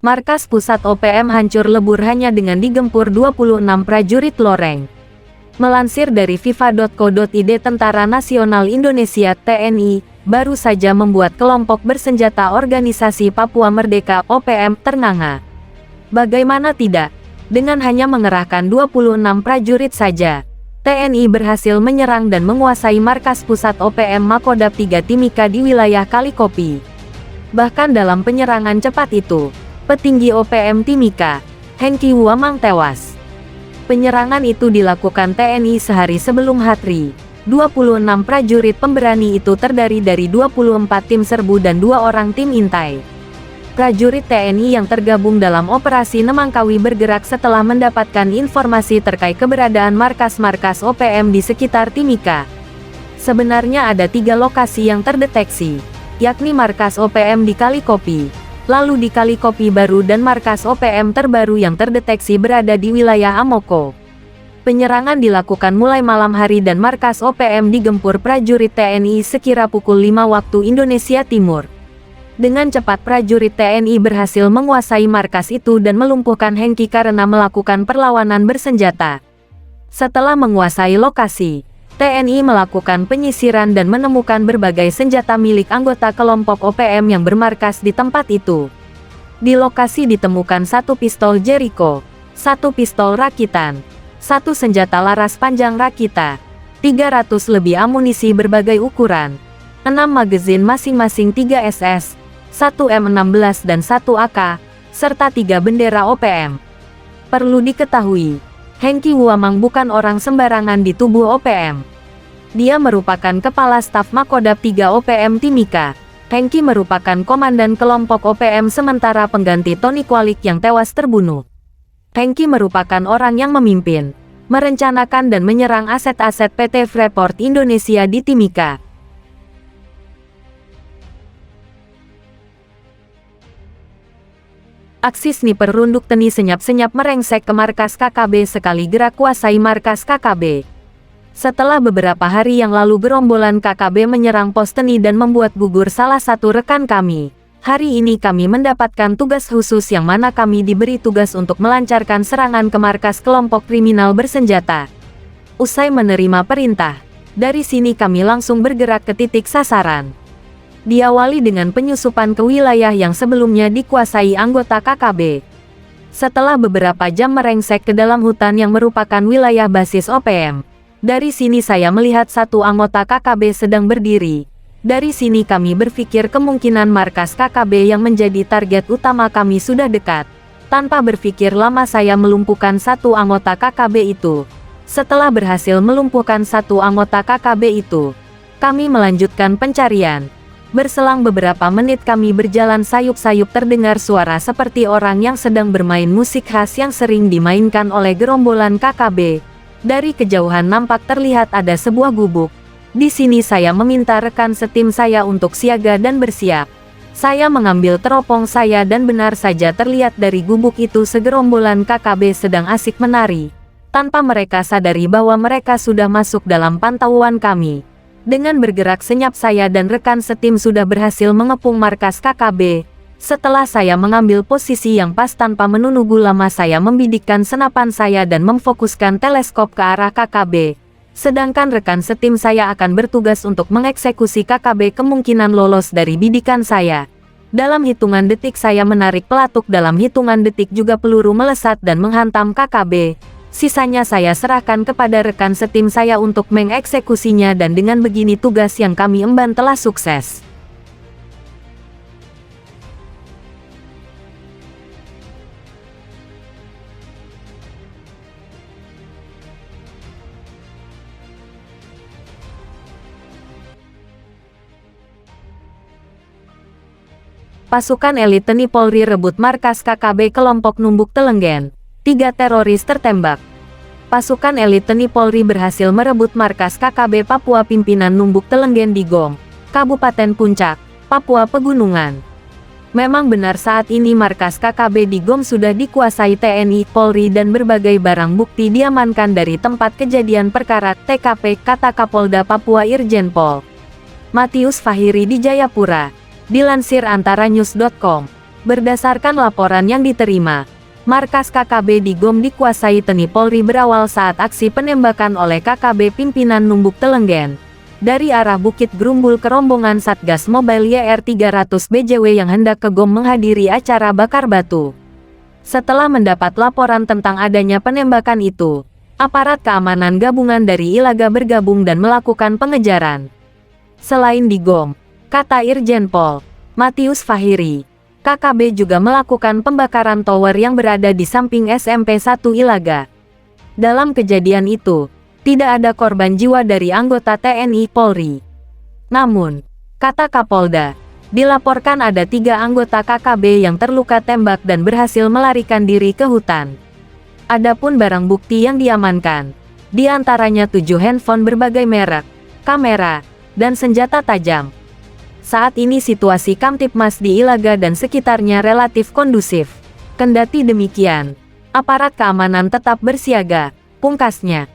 Markas pusat OPM hancur lebur hanya dengan digempur 26 prajurit Loreng. Melansir dari FIFA.co.id, Tentara Nasional Indonesia (TNI) baru saja membuat kelompok bersenjata Organisasi Papua Merdeka (OPM) ternganga. Bagaimana tidak? Dengan hanya mengerahkan 26 prajurit saja, TNI berhasil menyerang dan menguasai markas pusat OPM Makodab 3 Timika di wilayah Kalikopi. Bahkan dalam penyerangan cepat itu, petinggi OPM Timika, Hengki Wamang, tewas. Penyerangan itu dilakukan TNI sehari sebelum Hatri. 26 prajurit pemberani itu terdiri dari 24 tim serbu dan 2 orang tim intai. Prajurit TNI yang tergabung dalam operasi Nemangkawi bergerak setelah mendapatkan informasi terkait keberadaan markas-markas OPM di sekitar Timika. Sebenarnya ada 3 lokasi yang terdeteksi, yakni markas OPM di Kalikopi, lalu di Kalikopi Baru, dan markas OPM terbaru yang terdeteksi berada di wilayah Amoko. Penyerangan dilakukan mulai malam hari dan markas OPM digempur prajurit TNI sekira pukul 5 waktu Indonesia Timur. Dengan cepat prajurit TNI berhasil menguasai markas itu dan melumpuhkan Hengki karena melakukan perlawanan bersenjata. Setelah menguasai lokasi, TNI melakukan penyisiran dan menemukan berbagai senjata milik anggota kelompok OPM yang bermarkas di tempat itu. Di lokasi ditemukan 1 pistol Jericho, 1 pistol rakitan, 1 senjata laras panjang Rakita, 300 lebih amunisi berbagai ukuran, 6 magazin masing-masing 3 SS, 1 M16 dan 1 AK, serta 3 bendera OPM. Perlu diketahui, Hengki Wamang bukan orang sembarangan di tubuh OPM. Dia merupakan Kepala Staf Makodab 3 OPM Timika. Hengki merupakan komandan kelompok OPM sementara pengganti Tony Kwalik yang tewas terbunuh. Hengki merupakan orang yang memimpin, merencanakan dan menyerang aset-aset PT Freeport Indonesia di Timika. Aksi sniper runduk teni senyap-senyap merengsek ke markas KKB sekali gerak kuasai markas KKB. Setelah beberapa hari yang lalu gerombolan KKB menyerang pos teni dan membuat gugur salah satu rekan kami. Hari ini kami mendapatkan tugas khusus yang mana kami diberi tugas untuk melancarkan serangan ke markas kelompok kriminal bersenjata. Usai menerima perintah, dari sini kami langsung bergerak ke titik sasaran. Diawali dengan penyusupan ke wilayah yang sebelumnya dikuasai anggota KKB. Setelah beberapa jam merengsek ke dalam hutan yang merupakan wilayah basis OPM, dari sini saya melihat 1 anggota KKB sedang berdiri. Dari sini kami berpikir kemungkinan markas KKB yang menjadi target utama kami sudah dekat. Tanpa berpikir lama saya melumpuhkan 1 anggota KKB itu. Setelah berhasil melumpuhkan 1 anggota KKB itu, kami melanjutkan pencarian. Berselang beberapa menit kami berjalan sayup-sayup, terdengar suara seperti orang yang sedang bermain musik khas yang sering dimainkan oleh gerombolan KKB. Dari kejauhan nampak terlihat ada sebuah gubuk. Di sini saya meminta rekan setim saya untuk siaga dan bersiap. Saya mengambil teropong saya dan benar saja terlihat dari gubuk itu segerombolan KKB sedang asik menari. Tanpa mereka sadari bahwa mereka sudah masuk dalam pantauan kami. Dengan bergerak senyap saya dan rekan setim sudah berhasil mengepung markas KKB. Setelah saya mengambil posisi yang pas tanpa menunggu lama saya membidikkan senapan saya dan memfokuskan teleskop ke arah KKB. Sedangkan rekan setim saya akan bertugas untuk mengeksekusi KKB kemungkinan lolos dari bidikan saya. Dalam hitungan detik saya menarik pelatuk, dalam hitungan detik juga peluru melesat dan menghantam KKB. Sisanya saya serahkan kepada rekan setim saya untuk mengeksekusinya dan dengan begini tugas yang kami emban telah sukses. Pasukan elit TNI Polri rebut markas KKB kelompok Numbuk Telenggen. 3 teroris tertembak. Pasukan elit TNI Polri berhasil merebut markas KKB Papua pimpinan Numbuk Telenggen di Gom, Kabupaten Puncak, Papua Pegunungan. Memang benar saat ini markas KKB di Gom sudah dikuasai TNI Polri dan berbagai barang bukti diamankan dari tempat kejadian perkara TKP, kata Kapolda Papua Irjen Pol Matius Fahiri di Jayapura. Dilansir antaranews.com. Berdasarkan laporan yang diterima, markas KKB di GOM dikuasai TNI Polri berawal saat aksi penembakan oleh KKB pimpinan Numbuk Telenggen dari arah Bukit Gerumbul ke rombongan Satgas Mobile YR300 BJW yang hendak ke GOM menghadiri acara bakar batu. Setelah mendapat laporan tentang adanya penembakan itu, aparat keamanan gabungan dari Ilaga bergabung dan melakukan pengejaran. Selain di GOM, kata Irjen Pol Matius Fahiri, KKB juga melakukan pembakaran tower yang berada di samping SMP 1 Ilaga. Dalam kejadian itu, tidak ada korban jiwa dari anggota TNI Polri. Namun, kata Kapolda, dilaporkan ada 3 anggota KKB yang terluka tembak dan berhasil melarikan diri ke hutan. Adapun barang bukti yang diamankan, di antaranya 7 handphone berbagai merek, kamera, dan senjata tajam. Saat ini situasi Kamtipmas di Ilaga dan sekitarnya relatif kondusif. Kendati demikian, aparat keamanan tetap bersiaga, pungkasnya.